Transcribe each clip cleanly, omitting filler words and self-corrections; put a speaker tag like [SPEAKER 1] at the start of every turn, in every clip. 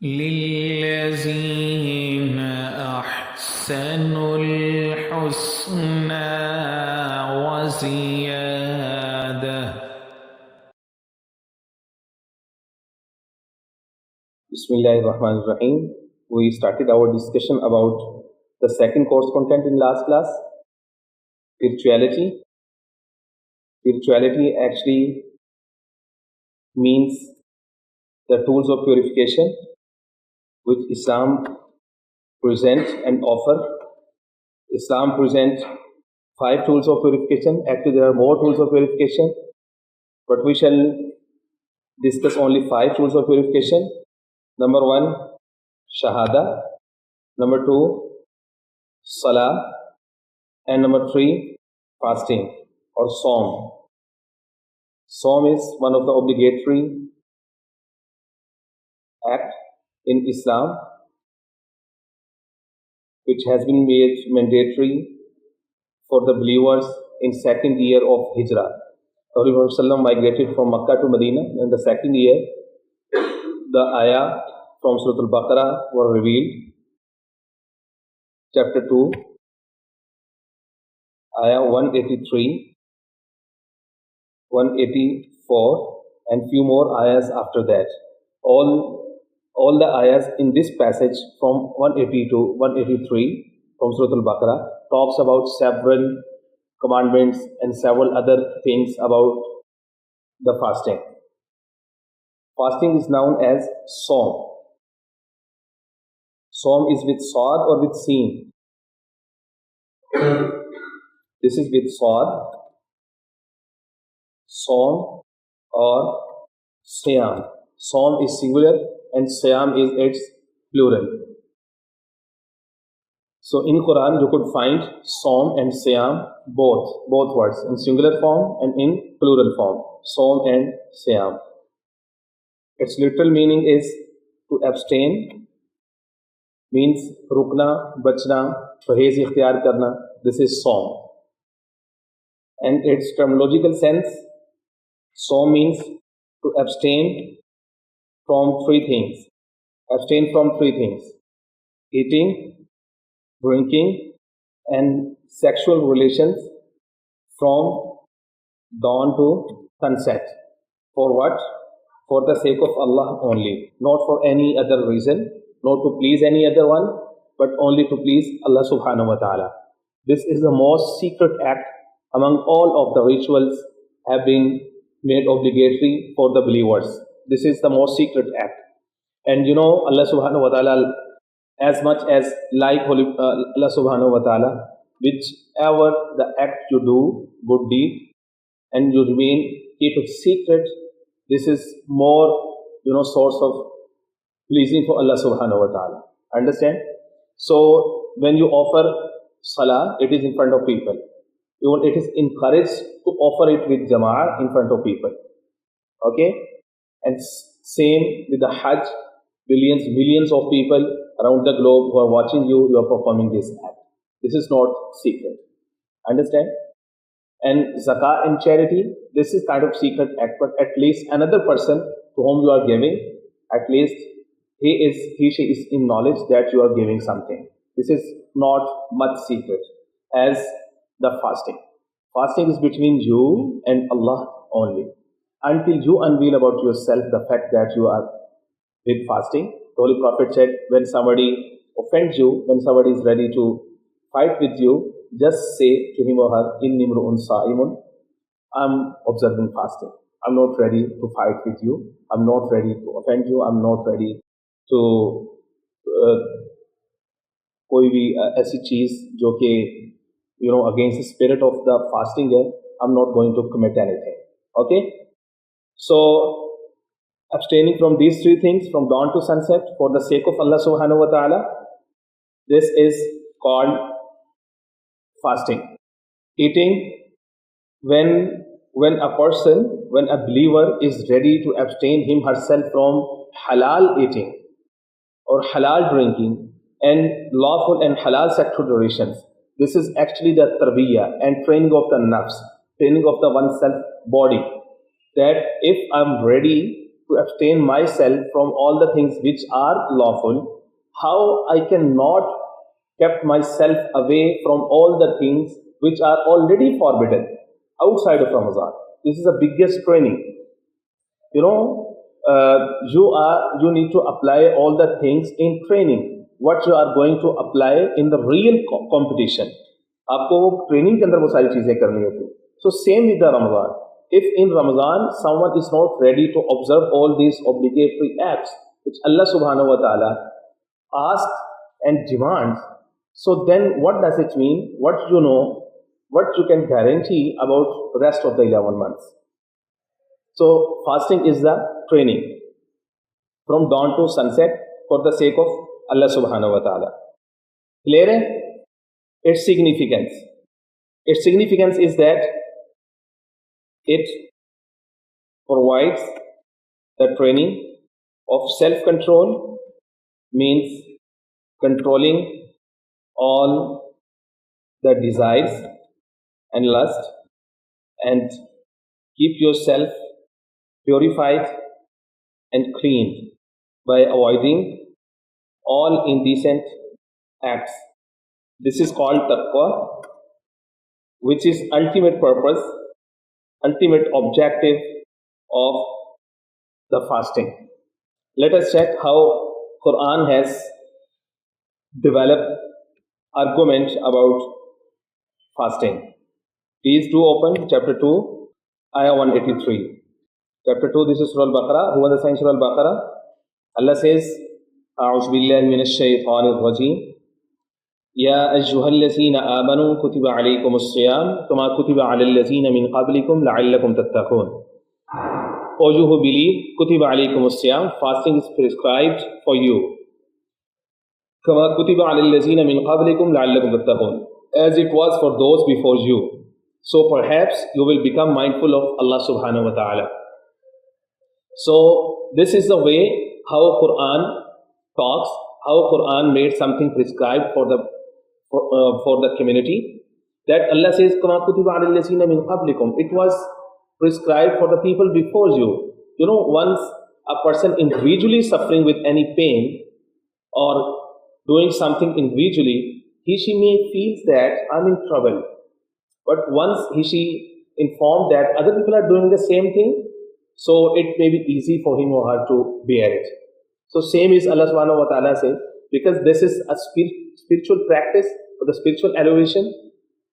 [SPEAKER 1] للذين أحسنوا الحسنى وزيادة.
[SPEAKER 2] Bismillahirrahmanirrahim. We started our discussion about the second course content in last class, spirituality. Spirituality actually means the tools of purification which Islam presents and offer. Islam presents 5 tools of purification. Actually, there are more tools of purification, but we shall discuss only 5 tools of purification. Number 1, Shahada. Number 2, Salah. And number 3, fasting or Saum. Saum is one of the obligatory act in Islam which has been made mandatory for the believers in second year of Hijrah. Holy Quran migrated from Makkah to Medina in the second year. The ayah from Surah Al-Baqarah were revealed. Chapter 2, ayah 183, 184 and few more ayahs after that. All the ayahs in this passage from 180 to 183 from Surah Al-Baqarah talks about several commandments and several other things about the fasting. Fasting is known as Saum. Saum is with Saad or with Seen? This is with Saad, Saum or Siyam. Saum is singular and Siyam is its plural. So in Quran you could find Saum and Siyam both words in singular form and in plural form, Saum and Siyam. Its literal meaning is to abstain, means rukna, bachna, pahez ikhtiyar karna. This is Saum. And its terminological sense, Saum means to abstain from 3 things. Abstain from 3 things: eating, drinking and sexual relations from dawn to sunset. For what? For the sake of Allah only, not for any other reason, not to please any other one, but only to please Allah subhanahu wa ta'ala. This is the most secret act among all of the rituals have been made obligatory for the believers. This is the most secret act. And you know, Allah subhanahu wa ta'ala, as much as like Allah subhanahu wa ta'ala, whichever the act you do, good deed, and you keep it secret, this is more, source of pleasing for Allah subhanahu wa ta'ala. Understand? So when you offer salah, it is in front of people. It is encouraged to offer it with jama'ah in front of people. Okay? And same with the Hajj. Millions of people around the globe who are watching you, you are performing this act. This is not secret. Understand? And zakah and charity, this is kind of secret act, but at least another person to whom you are giving, at least she is in knowledge that you are giving something. This is not much secret as the fasting. Fasting is between you and Allah only. Until you unveil about yourself the fact that you are with fasting. The Holy Prophet said, when somebody offends you, when somebody is ready to fight with you, just say to him or her, Inni mru'un sa'imun, I'm observing fasting. I'm not ready to fight with you. I'm not ready to offend you. I'm not ready to कोई भी ऐसी चीज जो कि against the spirit of the fasting है, I'm not going to commit anything. Okay? So abstaining from these 3 things from dawn to sunset for the sake of Allah subhanahu wa ta'ala, this is called fasting. Eating, when a believer is ready to abstain him herself from halal eating or halal drinking and lawful and halal sexual relations, this is actually the tarbiyah and training of the nafs, training of the oneself body, that if I'm ready to abstain myself from all the things which are lawful, how I cannot kept myself away from all the things which are already forbidden outside of Ramadan. This is the biggest training. You know, you need to apply all the things in training. What you are going to apply in the real competition. आपको वो training के अंदर वो सारी चीजें करनी होती. So same with the Ramadan. If in Ramadan someone is not ready to observe all these obligatory acts which Allah subhanahu wa ta'ala asks and demands, so then what does it mean? What you know, what you can guarantee about the rest of the 11 months? So fasting is the training from dawn to sunset for the sake of Allah subhanahu wa ta'ala. Clear hai? Its significance. Its significance is that it provides the training of self-control, means controlling all the desires and lust, and keep yourself purified and cleaned by avoiding all indecent acts. This is called taqwa, which is ultimate purpose, ultimate objective of the fasting. Let us check how Quran has developed argument about fasting. Please do open chapter 2, ayah 183. Chapter 2, this is Surah Al-Baqarah. Who was the Surah Al-Baqarah? Allah says, أعوذ بالله من الشيطان الرجيم يا أيها الذين آمنوا كتب عليكم الصيام كما كتب على الذين من قبلكم لعلكم تتقون. O you who believe, كتب عليكم الصيام, fasting is prescribed for you. كما كتب على الذين من قبلكم لعلكم تتقون, as it was for those before you. So perhaps you will become mindful of Allah subhanahu wa ta'ala. So this is the way how Quran talks, how Quran made something prescribed for the community. That Allah says, كَمَا كُتِبَ عَلَى الَّذِينَ مِنْ قَبْلِكُمْ. It was prescribed for the people before you. You know, once a person individually suffering with any pain or doing something individually, she may feel that I'm in trouble. But once she informed that other people are doing the same thing, so it may be easy for him or her to bear it. So same is Allah subhanahu wa ta'ala says, because this is a spiritual practice for the spiritual elevation,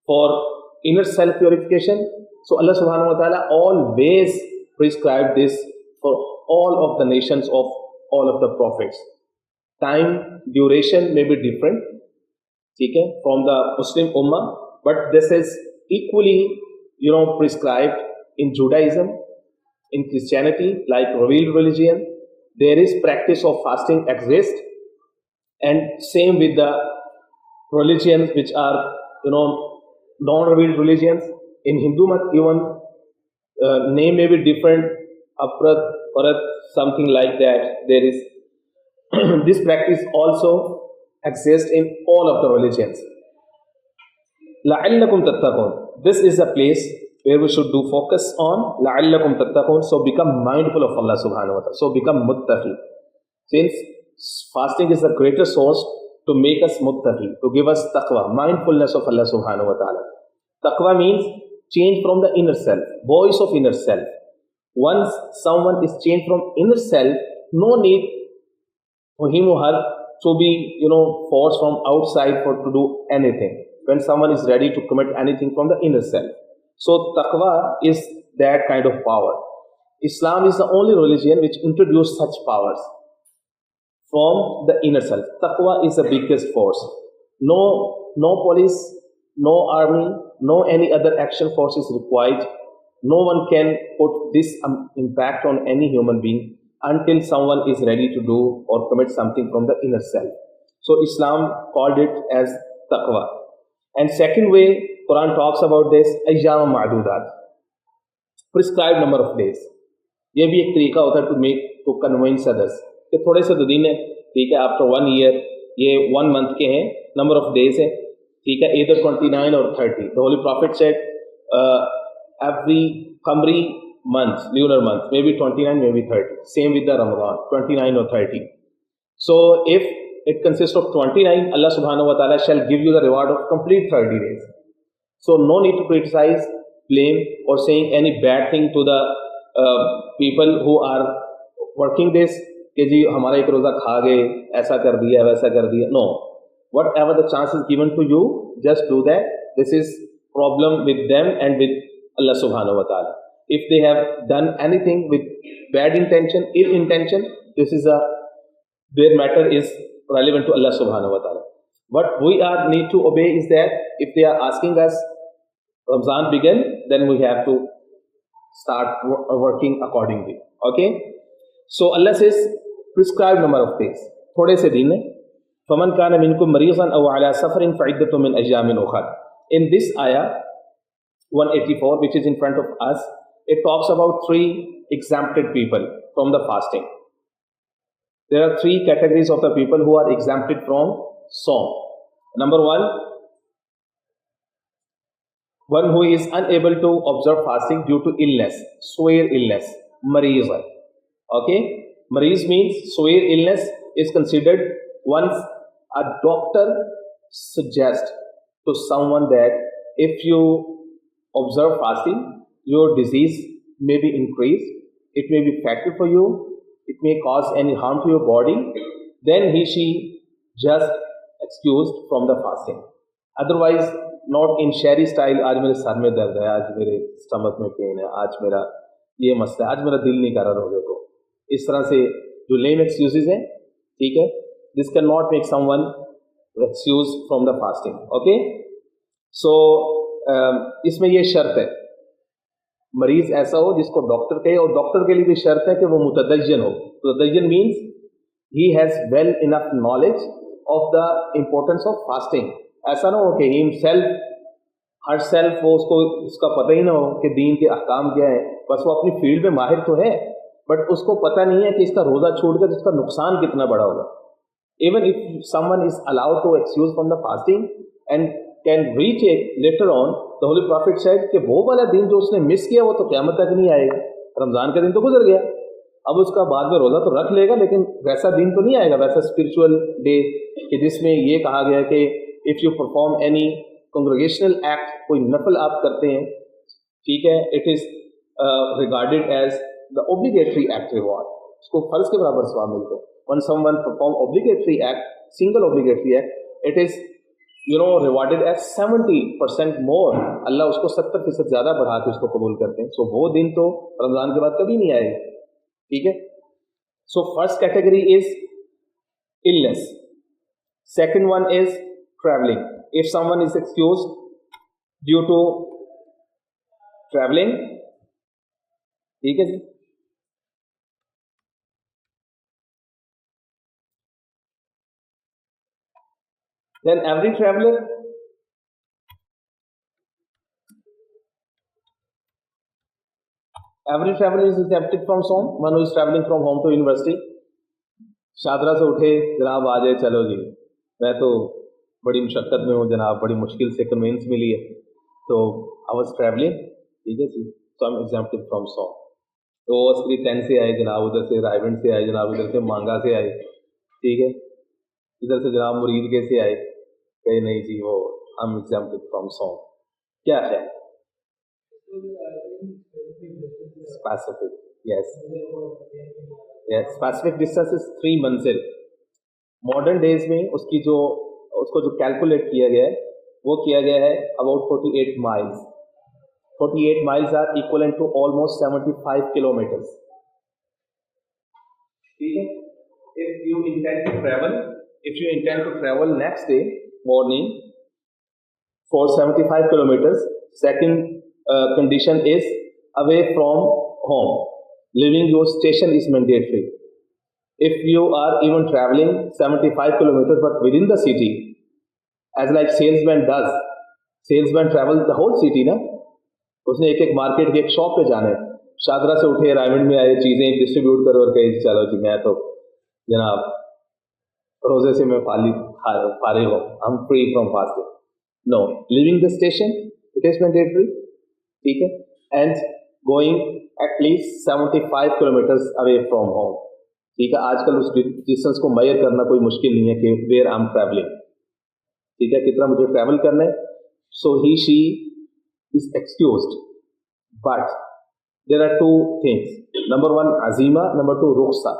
[SPEAKER 2] for inner self-purification. So Allah subhanahu wa ta'ala always prescribed this for all of the nations of all of the prophets. Time, duration may be different, okay, from the Muslim Ummah, but this is equally, prescribed in Judaism, in Christianity, like revealed religion. There is practice of fasting exists, and same with the religions which are, non-revealed religions. In Hindu mat, even name may be different, Aprat, Parat, something like that. There is this practice also exists in all of the religions. لَعَلَّكُمْ تَتَّقُونَ. This is a place where we should do focus on لَعَلَّكُمْ تَتَّقُونَ. So become mindful of Allah subhanahu wa ta'ala. So become muttaqi. Since fasting is the greatest source to make us muttaqi, to give us taqwa, mindfulness of Allah subhanahu wa ta'ala. Taqwa means change from the inner self, voice of inner self. Once someone is changed from inner self, no need for him or her to be, forced from outside to do anything. When someone is ready to commit anything from the inner self. So taqwa is that kind of power. Islam is the only religion which introduced such powers from the inner self. Taqwa is the biggest force. No police, no army, no any other action force is required. No one can put this impact on any human being until someone is ready to do or commit something from the inner self. So Islam called it as taqwa. And second way Quran talks about this, ayyam ma'dudat, prescribed number of days. ये भी एक तरीका होता है to convince others कि थोड़े से तो दिन है, ठीक है, after 1 year ये 1 month के हैं, number of days है, ठीक है, either 29 or 30. The Holy Prophet said every Qamri month, lunar month, maybe 29, maybe 30. Same with the Ramadan, 29 or 30. So if it consists of 29, Allah subhanahu wa ta'ala shall give you the reward of complete 30 days. So no need to criticize, blame or saying any bad thing to the people who are working this, कि जी हमारा एक रोज़ा खा गए, ऐसा कर दिया, वैसा कर दिया. No. Whatever the chance is given to you, just do that. This is problem with them and with Allah subhanahu wa ta'ala. If they have done anything with bad intention, ill intention, this is their matter is relevant to Allah subhanahu wa ta'ala. What we need to obey is that if they are asking us Ramzan begin, then we have to start working accordingly. Okay? So Allah says prescribed number of days. थोड़े से दिन है. فَمَنْ كَانَ مِنْكُمْ مَرِيضًا أَوْ عَلَى سَفَرٍ فَعِدَّةٌ مِنْ أَيَّامٍ أُخَرَ. In this ayah 184, which is in front of us, it talks about 3 exempted people from the fasting. There are 3 categories of the people who are exempted from Sawm. Number 1, one who is unable to observe fasting due to illness, severe illness, mareez. Okay, mareez means severe illness is considered once a doctor suggests to someone that if you observe fasting, your disease may be increased, it may be fatal for you, it may cause any harm to your body, then she just excused from the fasting. Otherwise, not in शहरी style, आज मेरे sir में दर्द है, आज मेरे stomach में pen है, आज मेरा ये मसला है, आज मेरा दिल नहीं कर रहा रोजे को. इस तरह से जो लेम एक्सक्यूजेज हैं, ठीक है, this can not make someone excuse from the fasting. Okay, so इसमें ये शर्त है, मरीज ऐसा हो जिसको डॉक्टर कहे, और डॉक्टर के लिए भी शर्त है कि वो मुतदय्यन हो. मुतदय्यन means he has well enough knowledge of the importance of fasting. ऐसा ना हो कि हिमसेल्फ हर सेल्फ वो उसको उसका पता ही ना हो कि दीन के अहकाम क्या है, बस वो अपनी फील्ड में माहिर तो है बट उसको पता नहीं है कि इसका रोज़ा छोड़ कर इसका नुकसान कितना बड़ा होगा. Even if someone is allowed to excuse from the fasting and can retake later on, the holy prophet said कि वो वाला दिन जो उसने मिस किया वो तो क़यामत तक नहीं आएगा. रमज़ान का दिन तो गुजर गया, अब उसका बाद में रोज़ा तो रख लेगा, लेकिन वैसा दिन तो नहीं आएगा, वैसा स्पिरिचुअल डे कि जिसमें ये कहा गया कि if you perform any congregational act, कोई नफल आप करते हैं, ठीक है, it is regarded as the obligatory act reward, उसको फर्ज के बराबर सवाब मिलते हैं. One someone perform obligatory act, single obligatory act, it is rewarded as 70% more. Allah उसको 70% ज़्यादा बढ़ा के उसको कबूल करते हैं. सो वो दिन तो रमज़ान के बाद कभी नहीं आएगा. ठीक है. So first category is illness, second one is traveling. If someone is excused due to traveling, ठीक है जी, then every traveler is exempted from Sawm. One who is traveling from home to university, Shahdara से उठे, जनाब आ जाए, चलो जी मैं तो बड़ी मुशक्क़त में हूँ जनाब, बड़ी मुश्किल से कन्वेंस मिली है, तो आई वाज ट्रैवलिंग, ठीक है जी, so I am exempted from Sawm. तो असली 10 से आए जनाब, उधर से रायगढ़ से आए जनाब, इधर से मांगा से आए, ठीक है, इधर से जनाब मुरीद के से आए, कहे नहीं जी वो आई एम एग्जेम्प्टेड फ्रॉम Sawm. क्या है specific? Yes, specific distance is 3 मंजिल. मॉडर्न डेज में उसको जो कैलकुलेट किया गया है वो किया गया है about 48 miles. 48 miles are equivalent to almost 75 kilometres. ठीक है. If you intend to travel next day morning for 75 kilometres, second condition is away from home, living your station is mandatory. If you are even traveling 75 kilometers but within the city, as like salesman does, salesman travel the whole city ना, उसने एक एक market के एक shop पे जाना है, शादरा से उठे रायगढ़ में आए, चीज़ें डिस्ट्रीब्यूट करो और कहे चलो जी मैं तो जनाब रोजे से मैं फारिग हूँ, I'm free from fasting. No, leaving the station it is mandatory, ठीक है, and going at least 75 kilometers away from home. ठीक है, आजकल उस डिस्टेंस को मेजर करना कोई मुश्किल नहीं है कि वेयर आई एम ट्रैवलिंग, ठीक है, कितना मुझे ट्रैवल करना है. So he she is excused, but there are two things. Number one अजीमा, नंबर टू रुखसा.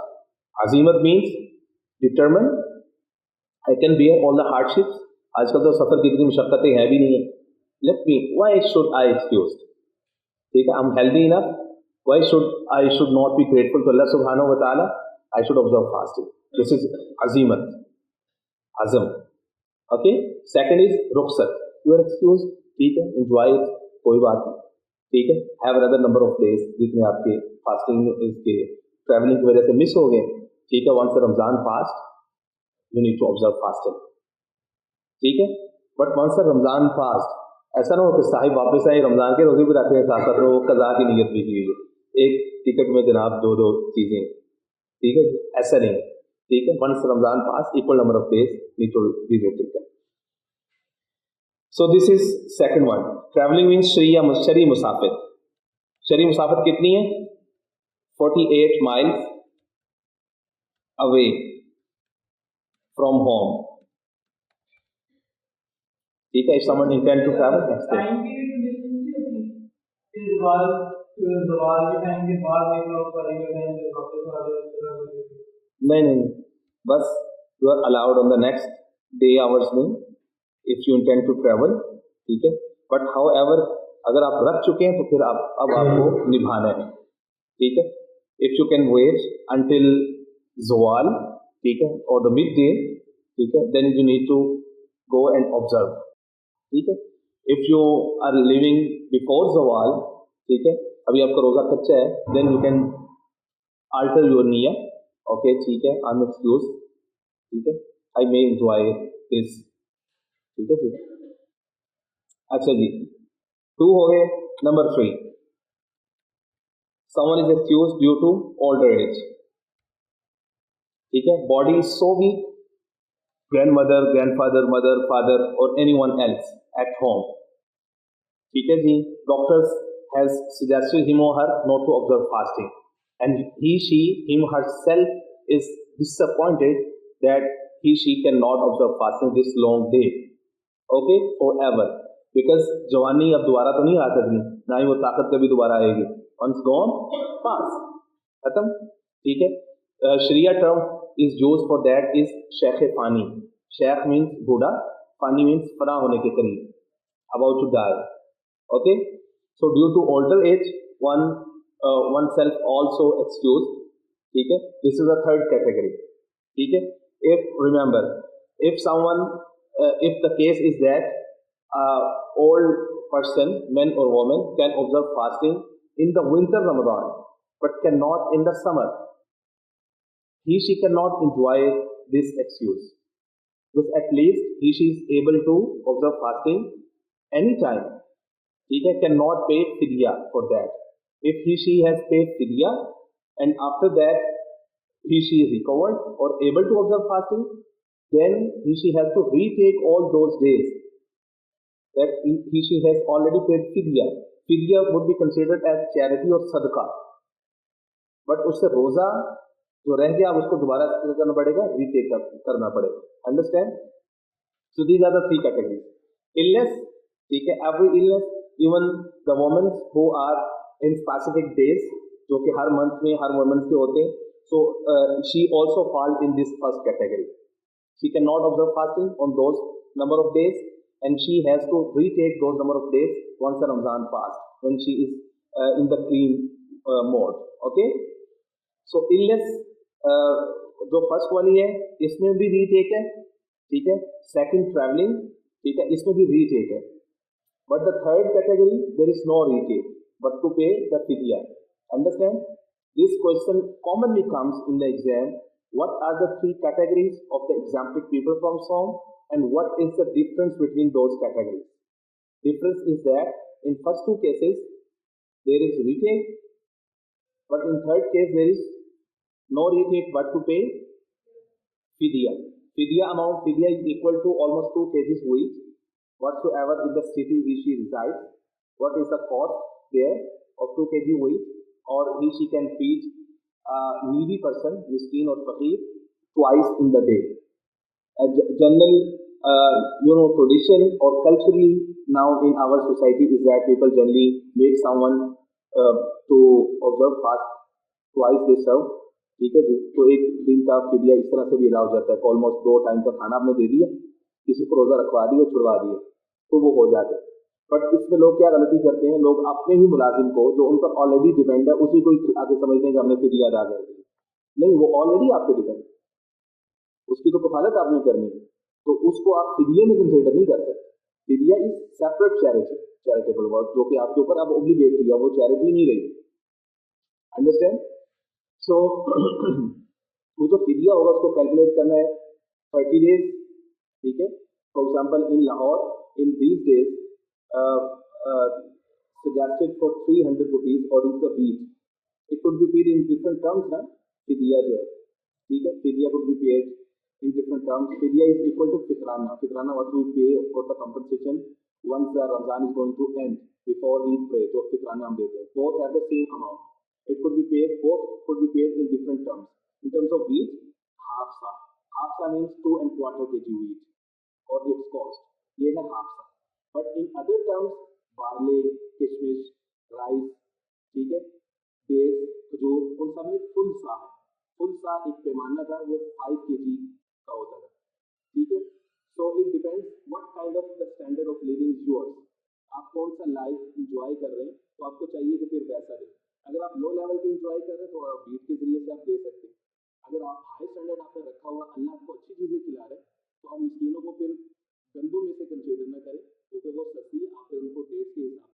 [SPEAKER 2] अजीमत means determine, I can bear all the hardships. आजकल तो सफर की इतनी मुशक्कतें हैं भी नहीं है. Let me, why should I excuse? ठीक है, I am healthy enough, why should I should not be grateful to Allah सुब्हानहू व तआला? I should observe fasting. This is अजीमत, अज़म. ओके. सेकंड इज रुखसत. यू आर एक्सक्यूज, ठीक है, एंजॉय इट, कोई बात नहीं, ठीक है. Have another number of days जितने आपके फास्टिंग इसके ट्रैवलिंग की वजह से मिस हो गए, ठीक है. Once Ramzan fast you need to observe fasting, ठीक है. बट वंस रमजान फास्ट, ऐसा ना हो कि साहिब वापस आए रमजान के रोजे भी रखते हैं साथ साथ, वो कज़ा की नीयत भी की हुई है, एक टिकट में जनाब दो दो चीजें, ठीक है. ऐसा नहीं, ठीक है. Once Ramzan fast equal number of days need to be taken. So this is second one. Travelling means शरी मुसाफिर. शरी मुसाफिर कितनी है? 48 miles away from home. ठीक है. If someone intend to travel, that's it.
[SPEAKER 3] Time की भी कंडीशन नहीं होती इस सवाल के टाइम के बाद में लोग करेंगे टाइम से वापस आ जाओ, इस तरह का
[SPEAKER 2] नहीं, बस you are allowed on the next day hours में if you intend to travel, ठीक है. बट however अगर आप रख चुके हैं तो फिर अब आपको निभाना है, ठीक है. If you can wait until zawal, ठीक है, or the midday, ठीक है, then you need to go and observe, ठीक है. If you are living before zawal, ठीक है, अभी आपका रोजा कच्चा है, then you can alter your niyyah, okay, ठीक है, I'm excused, ठीक है, I may enjoy this, ठीक है जी. अच्छा जी, 2 हो गए. Number 3, someone is excused due to older age, ठीक है. Body is so weak, grandmother, grandfather, mother, father or anyone else at home, ठीक है जी. Doctors has suggested him or her not to observe fasting, and he, she, him, herself is disappointed that he, she cannot observe fasting this long day, okay, forever, because जवानी अब दोबारा तो नहीं आ सकती, ना ही वो ताकत कभी दोबारा आएगी. Once gone, pass, खत्म, ठीक है. शरिया term is used for that is Sheikh Fani. Sheikh means बूढ़ा, फानी means फना होने के करीब, about to die, okay. So due to older age, oneself also excused, ठीक है. This is the third category, ठीक है. If remember, if someone, if the case is that old person, man or woman, can observe fasting in the winter Ramadan but cannot in the summer, he, she cannot enjoy this excuse, because at least he, she is able to observe fasting anytime, ठीक है. Cannot pay fidya for that. If he, she has paid fidya and after that he, she is recovered or able to observe fasting, then he, she has to retake all those days that he, she has already paid fidya. Fidya would be considered as charity or sadaqah, but उससे रोजा जो रह गया उसको दोबारा करना पड़ेगा, retake करना पड़ेगा. Understand? So these are the 3 categories. Illness, ठीक है. Every illness, even the women who are in specific days, जो कि हर मंथ में हर वुमेन्स के होते हैं, so she also falls in this first category. She cannot observe fasting on those number of days, and she has to retake those number of days once the Ramadan passed, when she is in the clean mode, okay. So illness जो first वाली है इसमें भी retake है, ठीक है. Second travelling, ठीक है, इसमें भी रीटेक है. But the third category there is no retake but to pay the fidya. Understand? This question commonly comes in the exam. What are the 3 categories of the exempted people from Psalm, and what is the difference between those categories? Difference is that in first 2 cases there is retake, but in third case there is no retake but to pay fidya. Fidya amount, fidya is equal to almost 2 kgs wheat, whatsoever in the city which he resides, what is the cost there, of 2 kg weight, or she can feed a needy person, miskin or faqir, twice in the day. A general, tradition or culturally now in our society is that people generally make someone to observe fast twice they serve. ठीक है जी, तो एक दिन का फिदिया इस तरह से भी अदा हो जाता है, ऑलमोस्ट 2 टाइम का खाना आपने दे दिया, किसी को रोजा रखवा दिया, छुड़वा दिया, तो वो हो जाते हैं। बट इसमें लोग क्या गलती करते हैं, लोग अपने ही मुलाजिम को जो उन पर ऑलरेडी डिपेंड है उसी को आगे समझते हैं कि हमने फिदिया अदा कर दी। नहीं, वो ऑलरेडी आप पे डिपेंड, उसकी तो कफालत आपने करनी है, तो उसको आप फिदिये में कंसिडर नहीं कर सकते। फिदिया इज सेपरेट चैरिटेबल वर्क जो कि आपके ऊपर अब ओब्लिगेटरी है, वो चैरिटी नहीं रही। अंडरस्टैंड? सो वो जो फिदिया होगा उसको कैलकुलेट करना है 30 डेज, ठीक है। For example in Lahore in these days suggested for 300 rupees according to the week. It could be paid in different terms ना, फिदिया जो है, ठीक है, फिदिया could be paid in different terms. Fidya is equal to fitrana. Fitrana what we pay for the compensation once the Ramzan is going to end before Eid prayer. So fitrana हम देते हैं. Both have the same amount. It could be paid. Both could be paid in different terms. In terms of wheat, half sa. Half sa means 2¼ kg wheat or its cost. ये है half sa. But in other terms, barley, kishmish, rice, ठीक है, dates, खजूर, उन सब में full sa है. Full सा एक पैमाना था, वो 5 kg का होता था, ठीक है। So it depends what kind of the standard of living is yours. आप कौन सा लाइफ इंजॉय कर रहे हैं, तो आपको चाहिए कि फिर वैसा दे। अगर आप लो लेवल पे इंजॉय कर रहे हैं तो आप बीट के जरिए से आप दे सकते हैं। अगर आप हाई स्टैंडर्ड आपने रखा हुआ, अल्लाह आपको अच्छी चीज़ें खिला रहे हैं, तो आप मिस्कीनों को फिर गंदों में से कंसीडर न करें, क्योंकि वो सस्ती, आप फिर उनको डेट्स के हिसाब